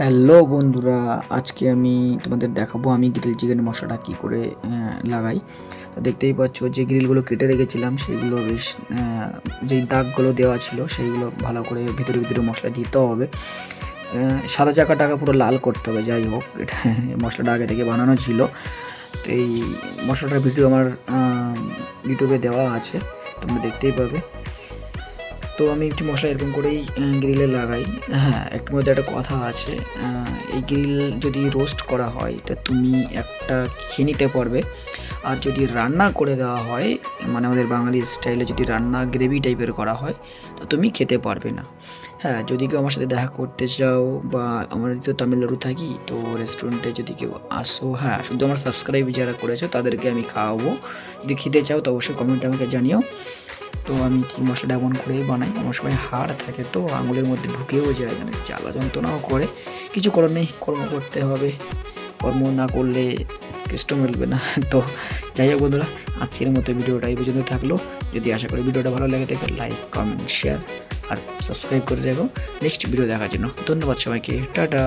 Hello বন্ধুরা, আজকে আমি তোমাদের দেখাবো আমি গ্রিল চিকেন মশলাটা কী করে লাগাই। তো দেখতেই পাচ্ছ যে গ্রিলগুলো কেটে রেখেছিলাম সেইগুলো বেশ যেই দাগগুলো দেওয়া ছিল সেইগুলো ভালো করে ভিতরে ভিতরে মশলা দিতে হবে। সাদা চাকাটাকে পুরো লাল করতে হবে। যাই হোক, এটা মশলাটা আগে থেকে বানানো ছিল। তো এই মশলাটার ভিডিও আমার ইউটিউবে দেওয়া আছে, তোমরা দেখতেই পাবে। তো আমি একটি মশলা এরকম করেই গ্রিলে লাগাই। হ্যাঁ, একটু মধ্যে একটা কথা আছে, এই গ্রিল যদি রোস্ট করা হয় তা তুমি একটা খেয়ে নিতে পারবে, আর যদি রান্না করে দেওয়া হয় মানে আমাদের বাঙালি স্টাইলে যদি রান্না গ্রেভি টাইপের করা হয় তো তুমি খেতে পারবে না। হ্যাঁ, যদি কেউ আমার সাথে দেখা করতে চাও বা আমার তো তামিলনাড়ু থাকি, তো রেস্টুরেন্টে যদি কেউ আসো, হ্যাঁ শুধু আমার সাবস্ক্রাইব যারা করেছো তাদেরকে আমি খাওয়াবো। যদি খেতে চাও তো অবশ্যই কমেন্টে আমাকে জানিও। তো আমি ঠিক মশলাটা এমন করেই বানাই। আমার সময় হাড় থাকে তো আঙুলের মধ্যে ঢুকেও যায়, মানে জ্বালা যন্ত্রণাও করে। কিছু করার নেই, কর্ম করতে হবে। কর্ম না করলে কেষ্ট মিলবে না। তো যাই হোক বন্ধুরা, আজকের মতো ভিডিওটা এই পর্যন্ত থাকলো। যদি আশা করি ভিডিওটা ভালো লাগে থাকে লাইক, কমেন্ট, শেয়ার আর সাবস্ক্রাইব করে রাখো নেক্সট ভিডিও দেখার জন্য। ধন্যবাদ সবাইকে, টাটা।